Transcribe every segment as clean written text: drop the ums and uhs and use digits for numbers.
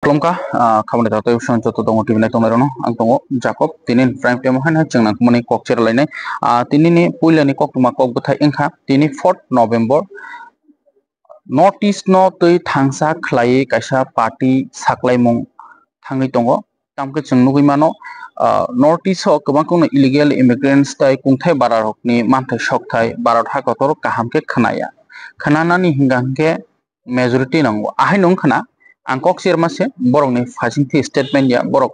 Klomka khamani ta toy son joto dong tv na tong rono ang tongo Jacob tinin prime time han changna mani kok cher laine tini ni puila ni kok tuma kok buthai engkha tini 4th November North East no tui thangsa khlai kaisa party saklaimung thangi tongo tamke chungnugui mano North East ho kubang kong illegal immigrants tai kungthai barar hokni manthai sokthai barar ha kotor kahamke khanaya khananani hingangke majority nango ahai nong khana angkok sirmase borok ni fasingthi statement ya borok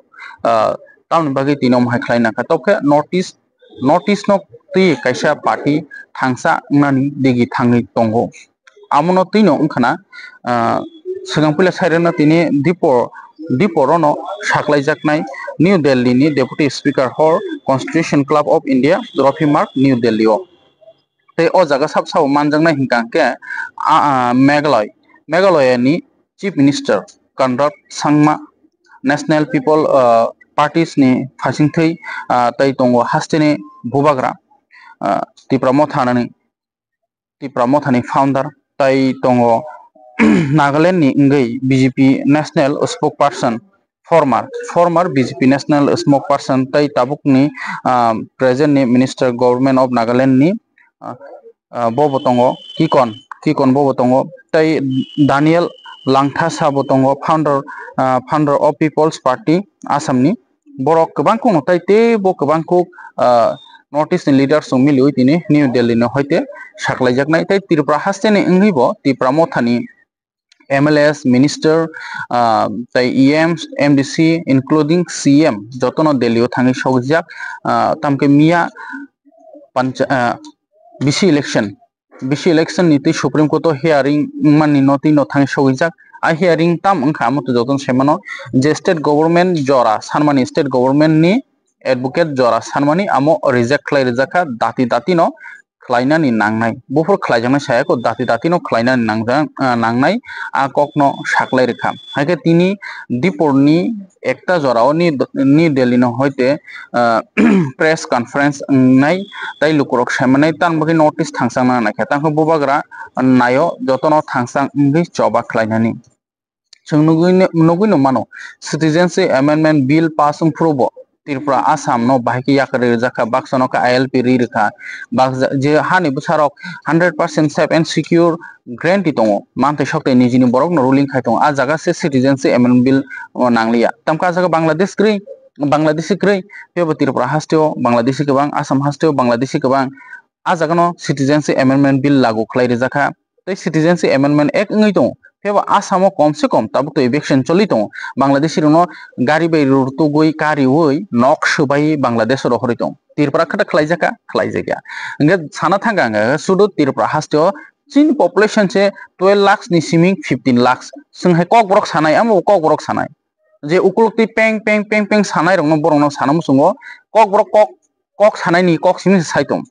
taun bagi tinom hai khlaina ka topke North East no ti kaisa party thangsa nani digi thangi tongo amono tino ungkhana singangpila sairena tini diporono saklaijaknai New Delhi ni Deputy Speaker hor Constitution Club of India Rofi Mark New Delhi o tei o jaga sabsao manjangnai hingkangke Meghalaya ni Chief Minister Conrad Sangma National People Parties ni fasingthai tai tongo hasteni bubagra Tipramothani founder tai tongo Nagaland ni ngai BJP National Spokesperson former BJP National Spokesperson tai tabuk ni present ni Minister Government of Nagaland ni bobo tongo Kikon bobo tongo tai Daniel Langtha sabo tongo founder of People's Party Assam ni borok kubang kong tai te bo kubang kok North-East leaders song milioi tini New Delhi no hoite saklaijaknai tai Tripura hasteni nghibo Tipramothani MLS minister tai EMs MDC including CM jotono Delhi o thangi sogjak tamke mia bisi election ni Supreme Court hearing mani noti no thangi sogjak a hearing tam ongkha amoto joton semano je state government jora sanmani state government ni advocate jora sanmani amo reject khlai rejaka dati no khlainani nangnai bufor khlaijaknai sayako dati no khlainani nangnai a kokno saklai rekha haike tini diporni ekta jorao ni Delhi no hoite press conference nai tai lukurok samanai tanbagi notice thangsangna naikha tangko bubagra nayo jotono thangsang ngi choba khlainani nugui no mano Citizenship Amendment Bill pass probo Tripura Assam no bahiki yakari jaka baksono ka ILP ririkha je hani busarok 100% safe and secure grant tongo manthai soktai nijini borok no ruling khai tongo a jaga se Citizenship Amendment Bill nanglia tamka jaga Bangladeshi krei pebo Tripura hasteo Bangladeshi kebang Assam hasteo Bangladeshi kebang a jaga no Citizenship Amendment Bill lagu khlai rijaka tei Citizenship Amendment Act ngai tongo pebo Assamo komse kom tabuk to eviction choli tongo Bangladeshi no gari bai rurtugui kari oi nok subai Bangladesh ro hori tong Tripura khata khlaijaka nge sana thanga sudu Tripura hasteo chin population che 12 lakhs ni siming 15 lakhs sunghai kok borok sanai amo kok borok sanai je ukulukti peng sanai rong no borong no sanamu sungo kok borok kok sanai ni kok siming saitom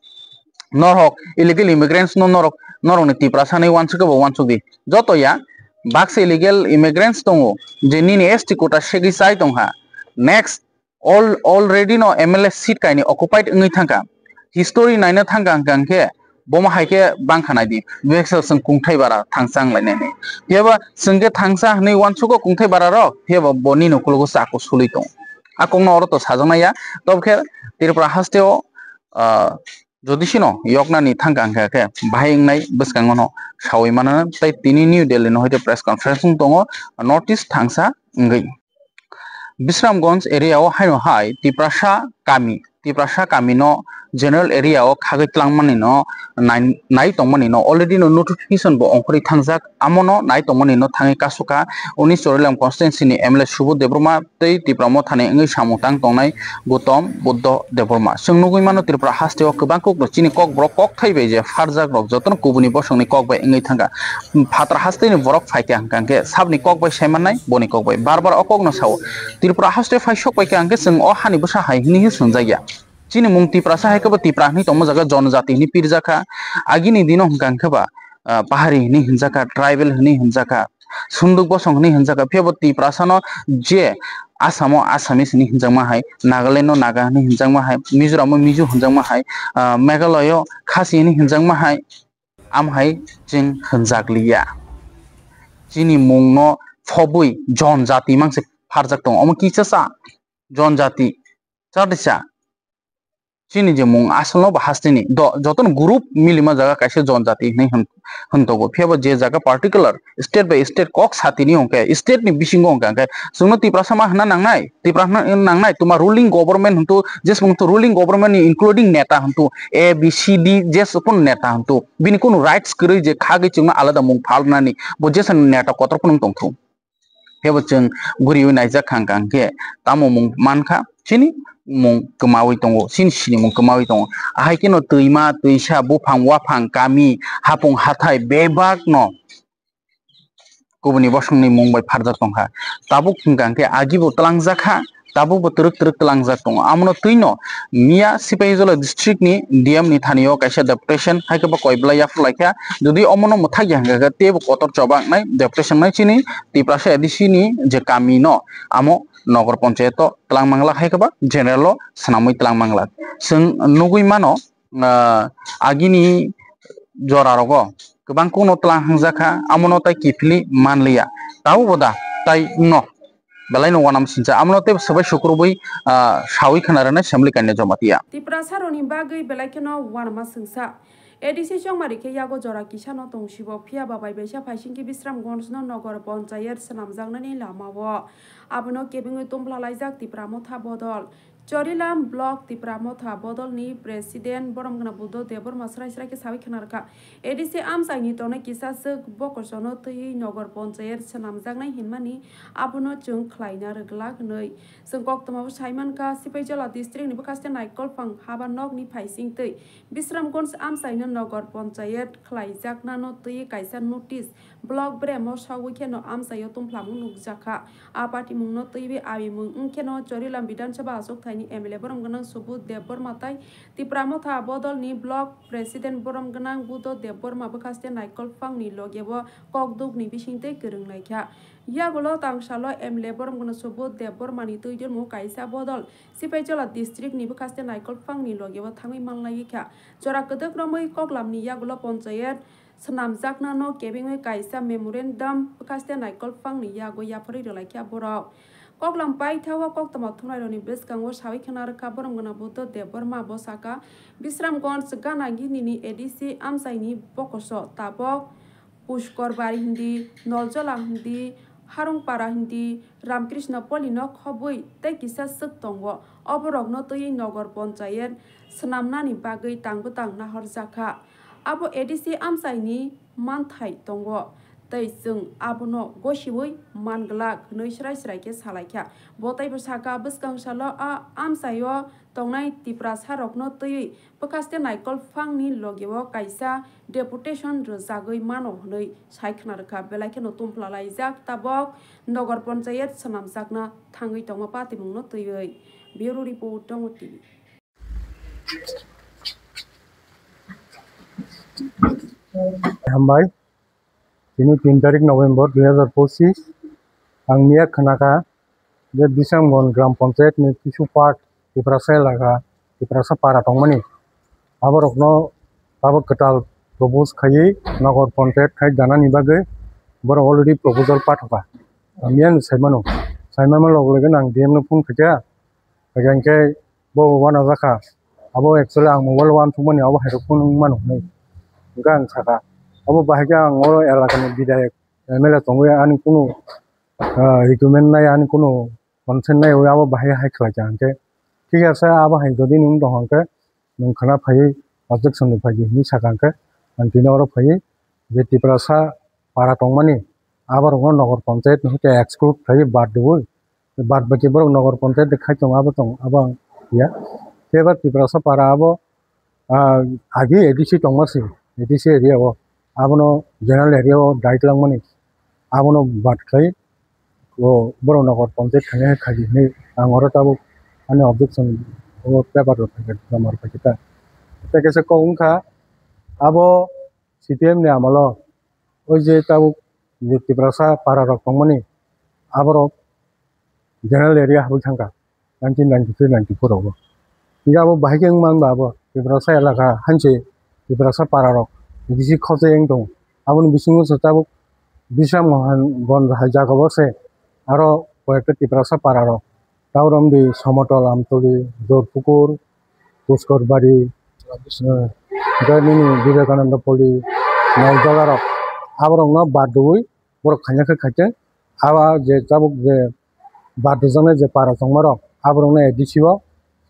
norok illegal immigrants no norok ni Tripura sanai wansuk joto ya Bakse illegal immigrants tongo je nini ST quota segi sai tongha next already no MLS seat kaini occupied ngai thangka history naina thangka angke boma haike bangkhanai di vexel sung kungthai bara thangsang lainai ne yeba sungge thangsa nei wansuko kungthai bara ro yeba boni no kulgo sako suli tong akong no oro to sajangnai ya tobkhe Tripura hasteo jodisino yoknani thangka angke bahingnai bwskangono sawi manana tai tini New Delhi no hoite press conference tongo North East thangsa ngai Bisramganj area o haino hai Tiprasa kami no general area o khagai tlangmani no nai tongmani no already no notification bo ongkhori thangjak amono nai tongmani no thangi kasuka uni Chorilam constituency ni MLA Subodh Deborma tei Tipramothani ngai samutang tongnai Gautam Buddha Deborma sungnugui mano Tripura hasteo kubang kok no chini kok borok kok thaibai je farjak rok joton kubuni bosongni kok bai ngai thanga phatra hasteni borok phaike angkangke sabni kok bai saimanai boni kok bai barbar okok no sawo Tripura haste phaisok bai ke angke sung o hani busa hai hini sunjaya chini mung Tripura sa haikaba Tripura ni tomo jaga jonjati ni pirjaka agini dino hingkangkaba pahari ni hinjaka tribal ni hinjaka sunduk bosong ni hinjaka phebo Tripura sano je Asamo Assamese ni hinjangma hai Nagaland no Naga ni hinjangma hai Mizoram Mizo hinjangma hai Meghalaya Khasi ni hinjangma hai am hai jing hinjakliya chini mung no phobui जनजाति मांसे फारजाक दं अमो किसा जनजाति चादिसा chini je mung aslo ba hastini do joton group milima jaga kaise jonjati nei hantogo phebo je jaga particular state by state kok satini onke state ni bisingo onke sungno tipra sama hana nangnai tuma ruling government huntu jes mung to ruling government ni including neta huntu a b c d jes kon neta huntu bini kono rights kri je khagi chungna alada mung phalnani bo jes neta kotor kun tongthu phebo chung guri naija khangkang ke tamo mung mankha chini mung kemawi tongo sin sini mung kemawi tongo ahai kino tuima tuisa bufang wafang kami hapung hathai bebak no kubuni bosungni mung bai pharjak tongkha tabuk khungkang ke agibo talangjakha tabuk bo turuk talangjak tongo amno tuino mia sipahijola district ni dm ni thanio kaisa deputation haikaba koibla yaflaikha jodi omono muthak jangga tebo kotor chobak nai deputation nai chini tiprasa edisi ni je kami no amo Nagar panchayat तलांग Mangla हाइकबा general सनामुई तलांग Mangla जों नुगुइ मानो आगिनी जरा रगो गोबां कोनो तलांग हांजाखा आमनो ताइ किफिलि मानलिया ताउ बोदा ताइ न बेलाय नवा नाम सिनजा आमनो ते सबाय शुक्रबुइ सावि खनारने सेमलि कान्या जमातिया तिप्रा सारनि बागै बेलायखनो वानमा सोंसा एडिसि चंमारिखे यागो जरा किसानो तंसिबो फिया बाबाय बेसा फाइसिंकि बिश्रामगंज नगर पंचायत सनामजांनानि लामावो आबनो केबिङै तंफ्लालायजाक तिप्रा मथा बदल चरिलाम ब्लक तिप्रा मथा बदलनि प्रेसिडेन्ट बरमगना बुद्धो देबरमा स्राय सावि खनारखा एडिसि आमसाइनि तने किसासो बकसनो तै नगर पंचायत सनामजांनाय हिनमानि आबनो जों खलायना रगलागनै जों कक्तमाबो साइमानका सिपाइजला डिस्ट्रिक्टनि बखास्ते नायकल फां हाबा नगनि फाइसिं तै बिश्रामगंज आमसाइनो नगर पंचायत खलायजाकनानो तै कायसा नोटिस ब्लक ब्रेमो सावैखेनो आमसाइयो तंफ्लामु नुगजाखा आपाति मुंनो तैबे आबि मुं उनखेनो चरिलाम विधानसभा आसोकथाइनि एमएलए बरमगना सुबुत देबबर्मा ताइ तिप्रा मथा बदलनि ब्लक प्रेसिडेन्ट बरमगना बुद्धो देबबर्मा बखास्ते नायकल फांनि लगेबो ककदुगनि बिसिंतै गोरोंनायखा यागुलो तांसालो एमएलए बरमगना सुबुत देबबर्मानि तैजोरमु कायसा बदल सिपाइजला डिस्ट्रिक्टनि बखास्ते नायकल फांनि लगेबो थाङै मांलायखा जरा कदक्रमै ककलामनि यागुलो पंचायत सनामजाकनानो केबिङै कायसा मेमोरेन्डाम बखास्ते नायकल फांनि यागो याफोरै रलायखा बराव ककलाम पाइथावा कक्तमा थुनायरनि बेसकांगो सावि खनारखा बरमगना बुद्धो देबबर्मा बसाका बिश्रामगंज गानागिनिनि एडिसि आमसाइनि बकस ताबक पुष्करबारि हिन्दी नलजला हिन्दी हारुंपारा हिन्दी रामकृष्ण पलिनो खबुइ तै किसा सक दंग अबरगनो तै नगर पंचायत सनामनानि बागै तांबोतां नाहरजाखा आबो एडिसि आमसाइनि मानथाइ दंग तै जों आबनो गसिबै मानगला गनै स्राय सालायखा बताइबो साका बसकांसालो आमसायो तंनाय तिप्रा सारकनो तै बखास्ते नायकल फांनि लगेव कायसा डेपुटेशन रोजागै मानो हनै सायखनारखा बेलायखेनो तंफ्लालायजाक ताबक नगर पंचायत सनामजाकना थाङै दंमा पाति मुंनो तैयै ब्यूरो रिपोर्ट दङ टिभि हामबाय दिनै 3 तारिख नभेम्बर 2025 आं मिया खोनाका बे बिश्रामगंज ग्राम पंचायतनि किसु पार्ट तिप्रासा एलाका तिप्रासा पारा दंमोन आबरकनो आबो कटाल प्रपोज खायै नगर पंचायत खाय जानानि बागै बर अलरेडी प्रपोजल पाठका मिया साइमानो लगलगन आं डीएम नो फोन खिजा खजानके बो वाना जाखा आबो एक्चुअली आं मोबाइल वान थुमनि आबो हायरो फोन मानो नै गां साका अब बाहायगा आं एलाकानि विधायक एमएलए दंगे आनि कुनु रिकमेन्ड नाय आनि कुनु कनसेन्ट नाय अब बाहाय हाय खालायजांके ठीक आसे अब हाय जदि नों दंके नों खाना फायै अबजेक्शन फायै नि साकांके आं दिनावर फायै जे तिप्रासा पारा दंमानि आबार नगर पंचायत नहते एक्सक्लूड फायै बाद दबो बाद बाकी बर नगर पंचायत खाय दं अब या तेबा तिप्रासा पारा अब आगे एडिसि दंमासि एडिसि एरिया आबनो जनरल एरिया दायित लांमानि आबनो बाद खाय बर नगर पंचायत खाने खायि नै आं अरताबो आनि ऑब्जेक्शन वो पेपर रखा नंबर पकिता ते कैसे कहूंगा अब सीटीएम ने आमलो ओ जे ताबो जे तिप्रासा पारा रखमनि आबरो जनरल एरिया हाबो थांगा 1993-94 आवो इगाबो बाहायगों मान बाबो तिप्रासा एलाका हानसे तिप्रासा पारा रख बिसि खजे दं आबो बिसिङो सताबो বিশ্রামগঞ্জ জায়গা বসে আরো কয়েকটা টিপ্রাসা পাড়ারও তাওরমদি সমতল আমতলি জোরপুকুর পুষ্করবাড়ি জয়মিনি বিবেকানন্দ পল্লী নলজলারক আবরংনো বারদুই বড় খাইনাকে খাইতে আবার যে যাবুক যে বারদুজনে যে পাড়া সংমারক আবরংনো এডিসিও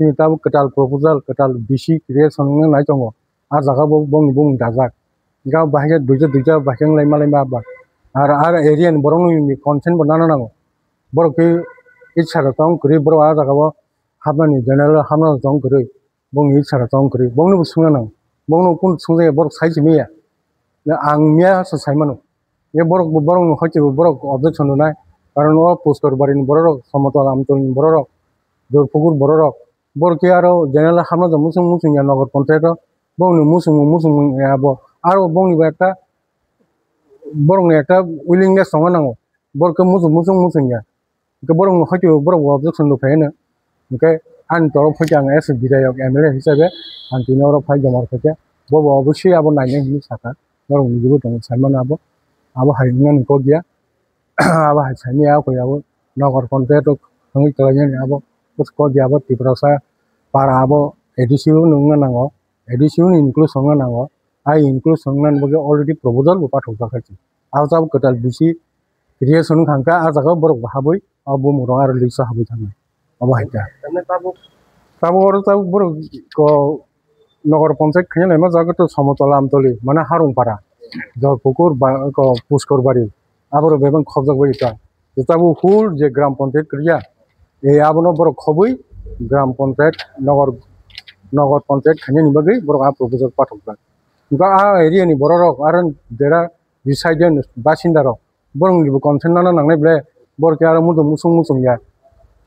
তিনি তাবুক কেটাল প্রপোজাল কেটাল বিসি ক্রিয়েশন নাই দङ আর জায়গা বুং দাজাক গাव बाहाय दुइजा बाहाय लाइमा आबाद आरो एरियानि बर'नि कनसेन्ट बनानो नांगौ बर'खि इच्छा दं करि बर' आ जागाबो हाबनानि जेनेरेल हाबना दं करि बंनि इच्छा दं करि बंनो सुंना नांगौ बंनो कोन सुंजाय बर' साइज मिया आं मिया साइमानो ये बर' हयतो बर' अबजेक्शन नुनाय कारण ओ पुष्कर बारिनि बर' समतल आमतलनि बर' जरपुकुर बर' कि आरो जेनेरेल हाबना दं मुसुं नगर पन्चायत बंनि मुसुं याबो आरो बंनि একটা बर'नि একটা উইলিংনেস दङ नांगौ बर'खौ मुसुं या बर'नो हयतो बर' अबजेक्शन दंखायोनो ओमफ्राय आंनि तरफ फैसा आं एस बिधायक एमएलए हिसाबै आं दिनाव फाइजा मार्केटे बबा अबশ্যই आबो नायनो हिनि साखा बर'नि जेबो दङ साइमान आबो हारिनो नोंखौ गैया आबो हाइसानि आबो नगर पन्चायत खङै खालायनो आबो उसको गैयाबो टिप्रासा पारा आबो एडिसिउ नोंनो नांगौ एडिसिउ इनक्लुसन नांगौ आई इनक्लुसन नांगौ अलरेडी प्रपोजल पाठौजाखायसै आरो जाबो गोदाल बिसि क्रिएशन खांखा आजागा बर' हाबै आबो मुरं आरो लिसा हाबै थाङो आबो हाइता ताबो बर' नगर पन्चायत खिनाय मा जागो तो समतल आमतली माने हारुंपारा जरपुकुर पुष्करबाड़ी आबो बेबां खबजाक बायता ताबो हुल जे ग्राम पन्चायत क्रिया ए आबोनो बर' खबै ग्राम पन्चायत नगर पन्चायत खिनायनि बागै बर' आ प्रपोजल पाठौजाक आ एरियानि बर' रक आरो देरा रिसाइडेन्ट बासिन्दा रक बर'निबो कनसेन्ट नाना नांनाय ब्ले बर'खि आरो मुसुं या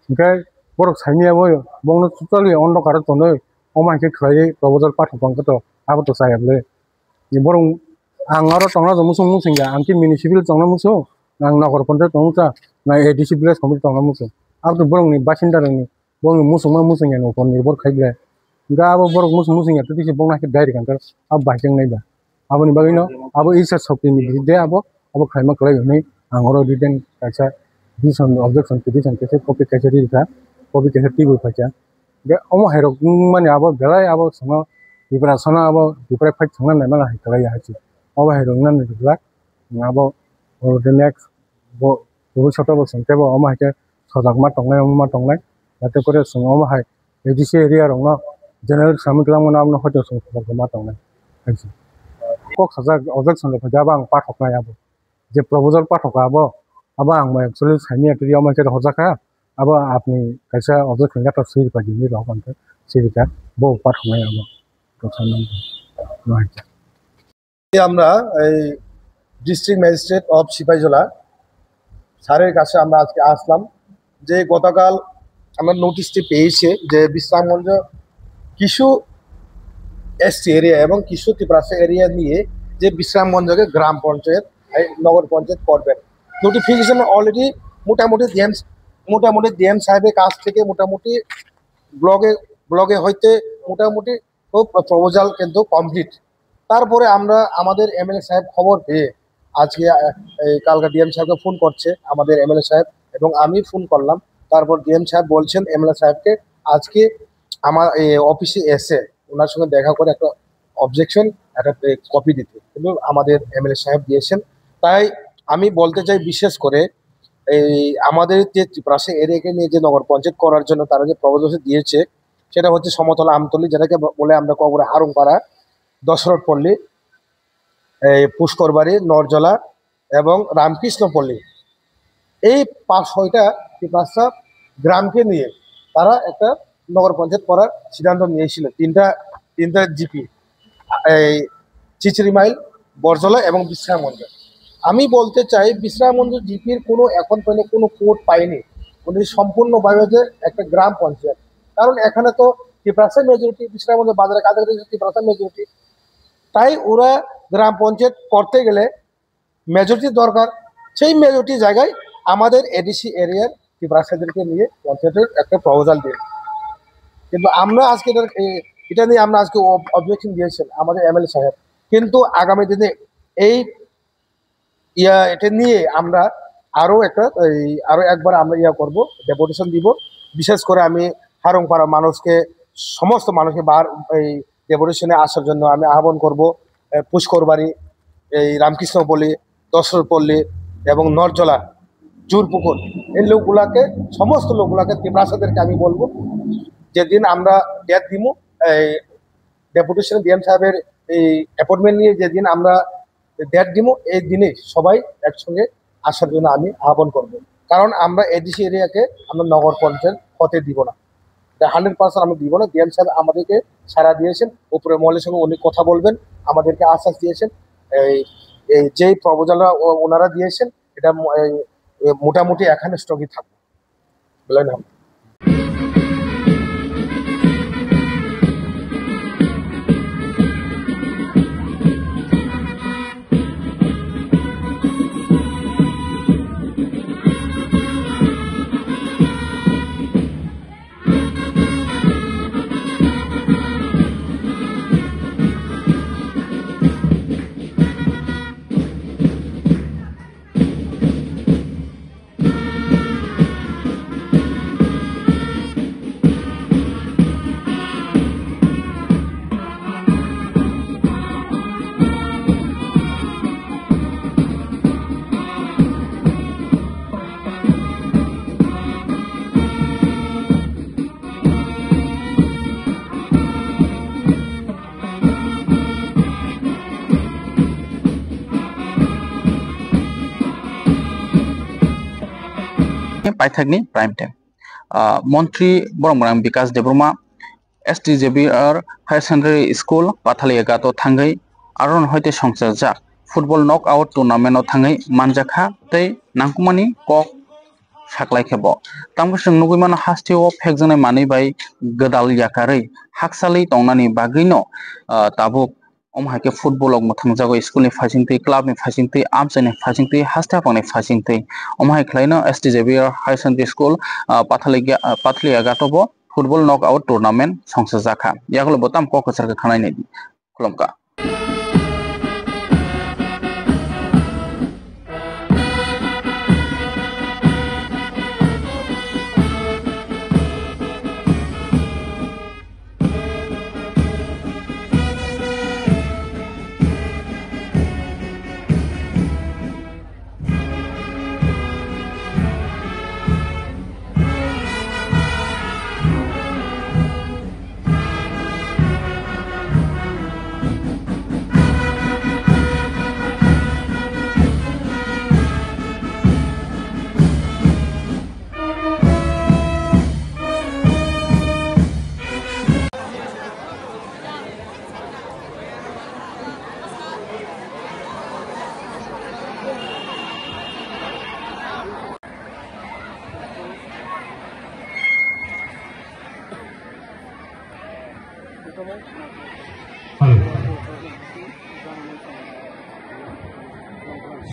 ओमफ्राय बर' साइनियाबो बंनो टोटालि अन्धकार तनो अमाइके खालाय प्रपोजल पाठौबांखौथ' आबोथ' जायाब्ले बर' आं आरो तंना मुसुं या आंखि मिउनिसिपेल तंना मुसुं आं नगर पन्चायत तंना ना एडिसि भिलेज कमिटि तंना मुसुं आबो बर'नि बासिन्दा रंनि बर'नि मुसुं या न'खर निर्भर खायब्ले गाबो बर' मुसुं या तो बंनाखि डाइरेक्ट आंखौ अब बाहायजों नायबा आबोनि बागैनो आबो इसा शक्तिनि बिदे आबो खायमा खालायनानै आंरो रिटेन कायसा दिसन ऑब्जेक्शन पिटिशन कैसे कॉपी कैसे रिका कॉपी कैसे टीबो फाचा बे अम हेरो माने आबो बेलाय आबो सना विपरासना आबो विपराय फाइट थांना नाय माला हायखालाय हाची अबो हेरो नानै दिला आबो द नेक्स्ट भविष्यत बो संकेबो अम हायके सजाक मा तंनाय जाते करे सङाव हाय एडिसि एरिया रंना जनरल सामिकलां मना आबो हयतो संकेबो मा तंनाय हायची को खजाक ऑब्जेक्शन फाजाबा आं पाठकनाय आबो जे प्रपोजल पाठकाबो अब आं एक्चुअली साइनि एरिया में के हजाका अब आपनि कैसा ऑब्जेक्शन का तफसील पर दिनी रहो बनते सिरिका बो पाठनाय आबो तो सामने नयचा আমরা এই ডিস্ট্রিক্ট ম্যাজিস্ট্রেট অফ সিপাহীজলা স্যারের কাছে আমরা আজকে আসলাম যে গতকাল আমরা নোটিশটি পেয়েছি যে বিশ্রামগঞ্জ কিছু এসটি এরিয়া এবং কিছু ত্রিপ্রাসা এরিয়া নিয়ে যে বিশ্রামগঞ্জকে গ্রাম পঞ্চায়েত নগর পঞ্চায়েত করবেন নোটিফিকেশন অলরেডি মোটামুটি ডিএম সাহেবের কাছ থেকে মোটামুটি ব্লগে হইতে মোটামুটি প্রপোজাল কিন্তু কমপ্লিট তারপরে আমরা আমাদের এমএলএ সাহেব খবর পেয়ে আজকে কালকে ডিএম সাহেবকে ফোন করছে আমাদের এমএলএ সাহেব এবং আমি ফোন করলাম তারপর ডিএম সাহেব বলছেন এমএলএ সাহেবকে আজকে আমার অফিসে এসে ওনার সঙ্গে দেখা করে একটা অবজেকশন একটা কপি দিতে কিন্তু আমাদের এমএলএ সাহেব দিয়েছেন তাই আমি বলতে চাই বিশেষ করে এই আমাদের যে ত্রিপ্রাসা এরিয়াকে নিয়ে যে নগর পঞ্চায়েত করার জন্য তারা যে প্রপোজাল দিয়েছে সেটা হচ্ছে সমতল আমতলি যেটাকে বলে আমরা কবরে হারুংপাড়া দশরথ পল্লী এই পুষ্করবাড়ি নরজলা এবং রামকৃষ্ণ পল্লী এই 5-6টা ত্রিপ্রাসা গ্রামকে নিয়ে তারা একটা নগর পঞ্চায়েত করার সিদ্ধান্ত নিয়েছিল তিনটা জিপি এই চিচড়িমাইল বরজলা এবং বিশ্রামগঞ্জ আমি বলতে চাই বিশ্রামগঞ্জ জিপির কোনো এখন পর্যন্ত কোনো কোড পাইনি উনি সম্পূর্ণভাবে যে একটা গ্রাম পঞ্চায়েত কারণ এখানে তো ত্রিপ্রাসা মেজরিটি বিশ্রামগঞ্জ বাজারে কাছাকাছি ত্রিপ্রাসা মেজরিটি তাই ওরা গ্রাম পঞ্চায়েত করতে গেলে মেজরিটি দরকার সেই মেজরিটি জায়গায় আমাদের এডিসি এরিয়ার ত্রিপ্রাসাদেরকে নিয়ে পঞ্চায়েতের একটা প্রপোজাল দিন কিন্তু আমরা আজকে এটা নিয়ে আমরা আজকে অবজেকশন দিয়েছেন আমাদের এমএলএ সাহেব কিন্তু আগামী দিনে এই এটা নিয়ে আমরা আরো একবার আমরা করব, ডেপুটেশন দিব। বিশেষ করে আমি হারংপাড়া সমস্ত মানুষকে এই ডেপুটেশনে আসার জন্য আমি আহ্বান করব। পুষ্করবাড়ি, এই রামকৃষ্ণপল্লী, দশরথপল্লী এবং নরজলা, জুরপুকুর, এই সমস্ত লোকগুলাকে ত্রিপ্রাসাদেরকে আমি বলবো, যেদিন আমরা ডেট দিব, এই ডেপুটেশন ডিএম সাহেবের এই অ্যাপয়েন্টমেন্ট নিয়ে যেদিন আমরা ডেট দিব, এই দিনে সবাই একসঙ্গে আসার জন্য আমি আহ্বান করব। কারণ আমরা এডিসি এরিয়াকে আমরা নগর পঞ্চায়েত হতে দিব না, 100% আমরা দিব না। ডিএম সাহেব আমাদেরকে সাড়া দিয়েছেন, উপরে মহলের সঙ্গে উনি কথা বলবেন, আমাদেরকে আশ্বাস দিয়েছেন। যেই প্রপোজালরা ওনারা দিয়েছেন, এটা মোটামুটি এখানে স্টকই থাকবে বলেন। পাইথাকনি প্রাইম টাইম মন্ত্রী বরমরাং বিকাশ দেববর্मा STJBR हायर सेकेंडारि स्कुल पाथालियागात थांगै आरन हयते संसार जा फुटबल नक आउट टुर्नामेंट थांगै मानजाखा तै नांकुमानि कक साख्लायखेबो तांबोसों नुगैमान हास्टियाव फेकजोंनाय मानै बाय गोदाल याकारै हाकसालै तंनानि बागैनो ताबुक अमहाके फुटबल थांजागो स्कुलनि फासिंथै क्लाबनि फासिंथै आमसानि फासिंथै हास्टाफांनि फासिंथै अमहाय खलायनो STJBR हायर सेकेंडारि स्कुल पाथालियागातबो फुटबल नक आउट टुर्नामेंट संसार जाखा यागलो बोताम कक सरका खानायनाय खुलुमका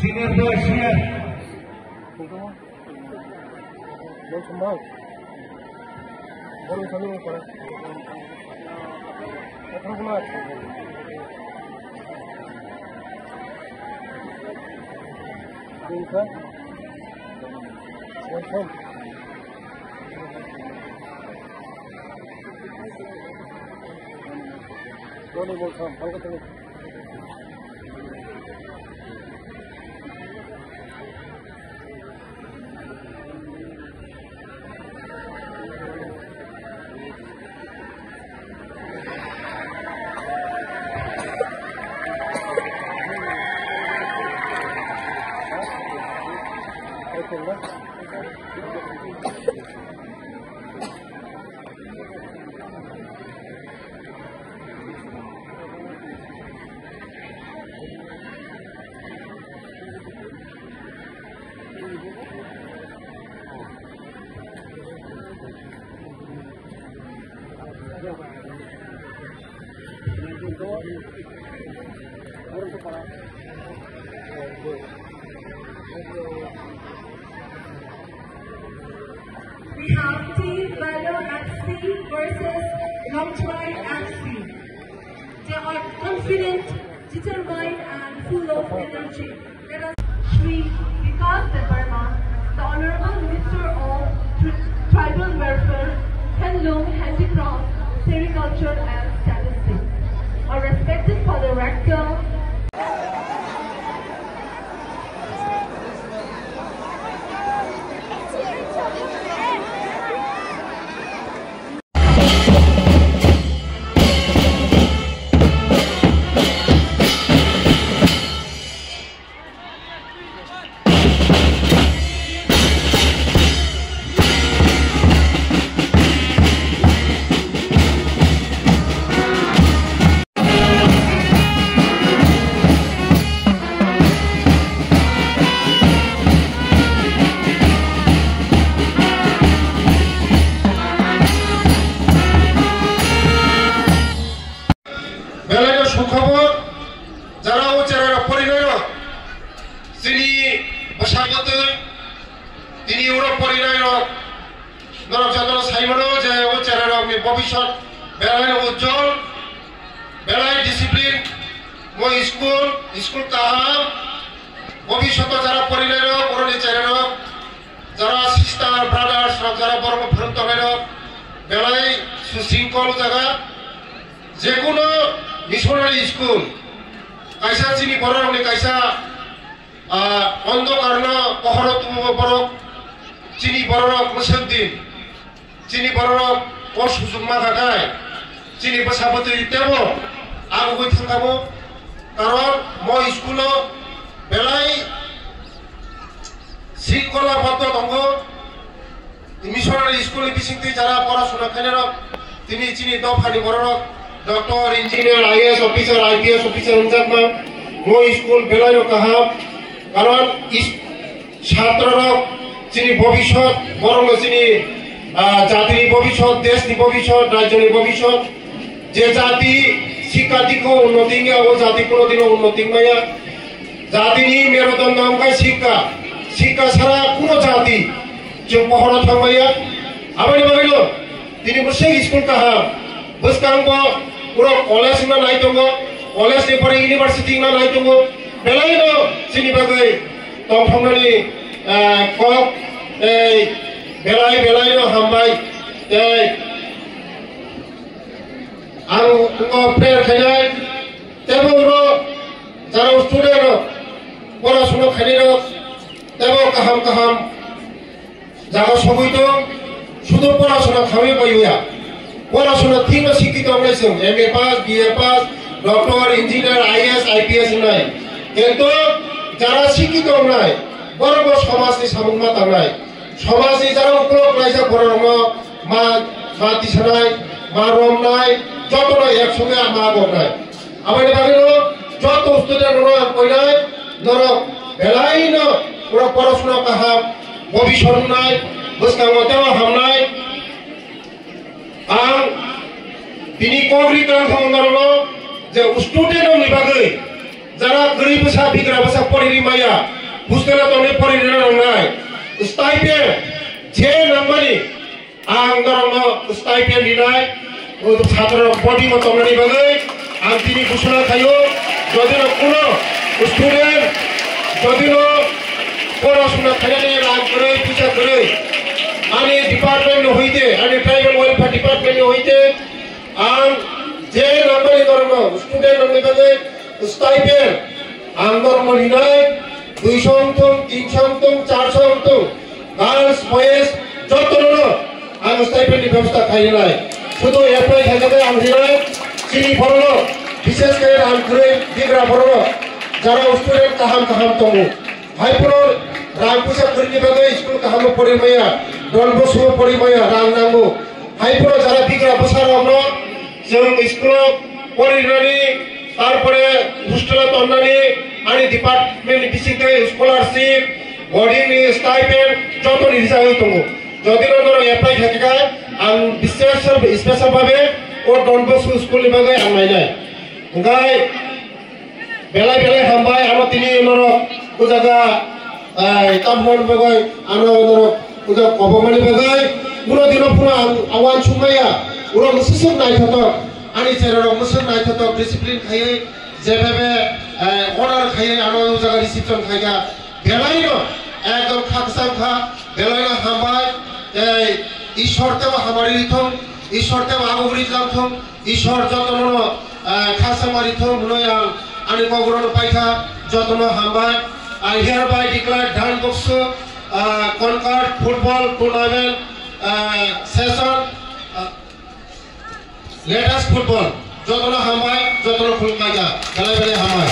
Senior boy, senior. We have Team Valor FC versus Longtry FC. They are confident, determined, and full of energy. Let us Shri Vikas Devarma, the Honorable Minister of Tribal Welfare, Handloom, Handicrafts, Sericulture and Statistics. Our respected Father Rector, বেলায় সুখবর যারা উচ্চারণ পরিণয় তিনি বসাগত তিনি Europe পরিণয় নরচন্দ্র Simon যে উচ্চারণ ভবিষ্যৎ বেলায় উজ্জ্বল বেলায় ডিসিপ্লিন মই স্কুল কাহাম ভবিষ্যৎ যারা পরিণয় পুরনি চেরান যারা সিস্টার ব্রাদার্স যারা বর্ম ফ্রন্ত বেলায় সুশৃঙ্খল জায়গা যে কোনো মিশনারি স্কুল কাইসা চিনি বড় কাইসা অন্ধকারণ পহর তুম বড় চিনি বড় মুসুদ্দিন চিনি বড় ও সুজুমা গাগায় চিনি বসাবতী দেব আগুই থাকাবো কারণ মই স্কুল বেলাই শৃঙ্খলাবদ্ধ দঙ্গ মিশনারি স্কুল বিশিংতি যারা পড়াশোনা খাইলেন তিনি চিনি দফানি বড় doctor engineer IAS officer IPS officer उनजाक मा मो स्कूल बेलाय कहा कारण इस छात्र चिनी भविष्य बरंग चिनी जाति भविष्य देश भविष्य राज्य भविष्य जे जाति शिक्षा दिको उन्नति वो जाति को दिन उन्नति माया जाति मेरुदंड अंका शिक्षा सारा कोनो जाति जो पहर थांबाया आबाय बायलो दिनै बसे स्कूल कहा बस कांगबो पूरा कॉलेज ना नाय दंगो कॉलेज नि परे यूनिवर्सिटी ना नाय दंगो बेलायनो सिनि बागै तंथंनानि कक बेलायनो हामबाय आं प्रेयार खायनाय तेबो যারা স্টুডেন্ট পড়াশোনা খাইनो तेबो गाहाम जागा सगैत शुद्ध पढ़ाशोना खावे पाइया पढ़ाशोना ठीक शिक्षित हमने एमए पास बीए पास डॉक्टर इंजिनियर आईएएस आईपीएस নাই কিন্তু যারা শিক্ষিত নাই বড় বড় সমাজনি সামুংমা তানাই সমাজনি যারা উপলক নাইসা বড়রম মা তিসানাই মা রম নাই যত নাই একসঙ্গে মা গম নাই আমাদের বাগিনো যত স্টুডেন্ট রম কইনাই নরক বেলাইন পুরো পড়াশোনা কাহা ভবিষ্যৎ নাই বসকামতেও হামনাই आं दिनै कग्रिकान खालामनांगौ जे स्टुडेन्ट निबागै जारा गरीब बसा बिग्रा बसा पढ़िरि माया बुस्थुला तने पढ़िरि नांनाय स्टाइपेन्ड जे नांबानि आं दरंनो स्टाइपेन्ड दिनाय छात्र बडि मतमनि बागै आं दिनै घोषणा खायो जदिनो कोनो स्टुडेन्ट जदिनो पढ़ाशोना खायनानै रां करे फैसा करे आनी डिपार्टमेंट होइते आनी ट्राइबल वेलफेयर डिपार्टमेंट होइते आं जे नम्बर करनो स्टूडेंट नम्बर बागै स्टाइपेन्ड आं नर्मली नाय 200 अंतम 300 अंतम 400 अंतम गर्ल्स बॉयज जतनो आं स्टाइपेन्ड व्यवस्था खाइनाय शुद्ध एप्लाई खाइनाय आं दिनाय सिनि फरनो विशेष करे आं करे दिग्रा फरनो जारा स्टूडेंट काहाम तंगो हाइपुर रां पैसा खरिनि बागै स्कुल काहाम पढ़िमाया डनबस्क पढ़िमाया रां नांगौ हाइपुर जारा बिग्रा बोसारावनो जों स्कुलाव पढ़िनानै तारपरे हस्टेलाव तन्नानै आंनि डिपार्टमेन्ट बिसिङै स्कलारशिप बर्डिंनि स्टाइपेन्ड जतनि हिसाबै दङ যদি নর एप्लाई थाकिखाय आं स्पेशल भाबे ओ डनबस्क स्कुलनि बागै आं नायनाय ओंखाय बेलाय हामबाय आरो तिनि नर उजागा तामहन बागै आरो नर उजा कबमानि बागै पुरा दिन पुरा आवान सुमाया उरा मुसुसुम नायथाथ आनि चेराव मुसुम नायथाथ डिसिप्लिन खायै जेबेबे अर्डार खायै आरो उजागा रिसेप्शन खायगा বেলাইনো একদম খাকসামখা বেলাইনো হামবাই ঈশ্বরতেও হামারি থং ঈশ্বরতেও আগবরি যাথং ঈশ্বর যতন খাসামারি থং হুনই आंनि बावुरानो पाइखा जतनो हामबाय I hereby declare Dan Bokso Concord football tournament session latest football जतनो हामबाय जतनो खुलकाया बेलाय बेलाय हामबाय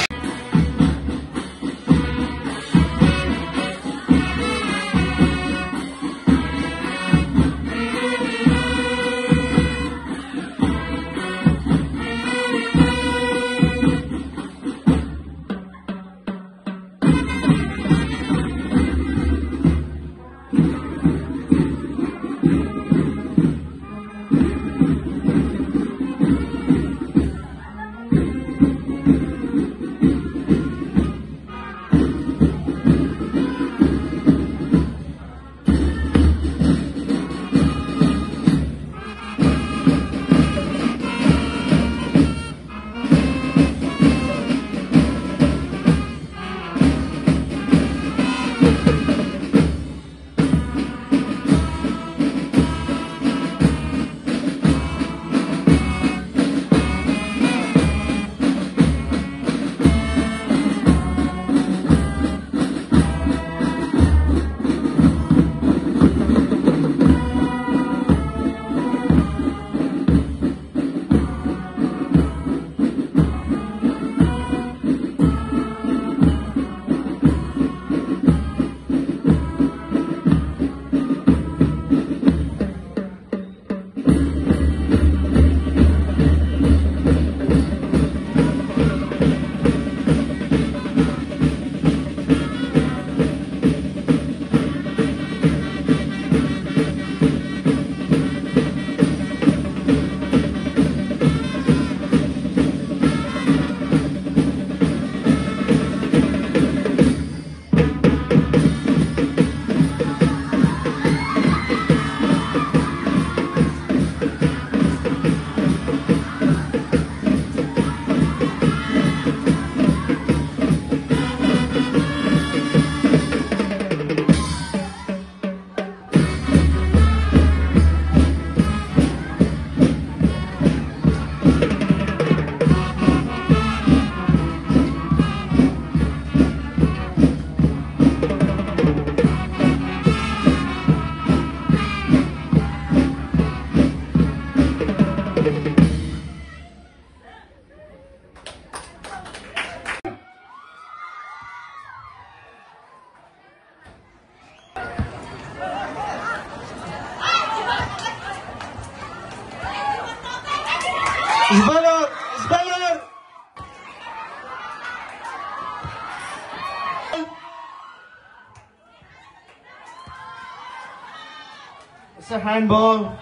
It's a handball.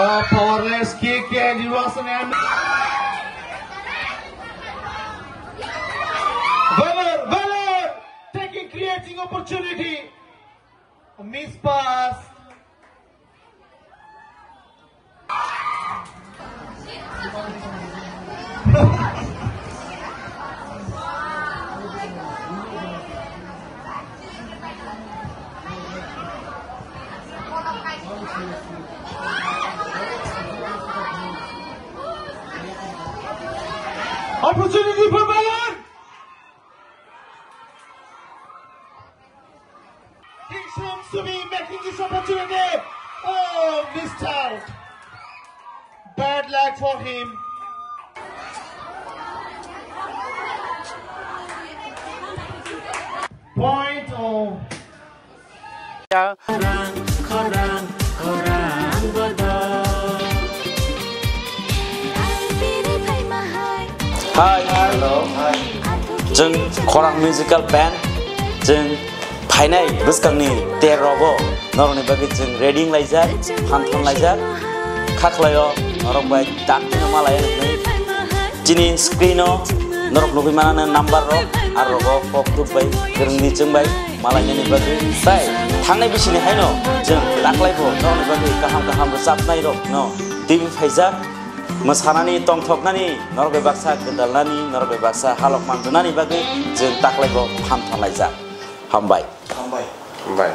Oh, powerless kick and it was an end. Valor, taking creating opportunity. A miss pass. Opportunity for Valor. He seems to be making this opportunity. Oh, missed out. Bad luck for him. Point of. Hi, hello. जों खरां मिउजिकल band जों फाइनाय बोसकांनि 13 रावबो नरनि बागै जों रेडिं लाइजार फानथन लाइजार खाखलायो नरबाय दाखिनो मालाय दिनि स्क्रिनो नरक लुबि मानानो number रो आरो रो पप दुबाय गोरंनि जोंबाय मालायनि बागै साय थांनाय बिसिनि हायनो जों दाखलायबो नरनि बागै गाहाम गाहाम जाबनाय रो न टिभि फाइजा मोसानानै तंथकनानै नरबे बाक्सा गोदालनानै नरबे बाक्सा हालक मानजुनानै बागै जों ताख्लायगौ फानथानलायजा हामबाय हामबाय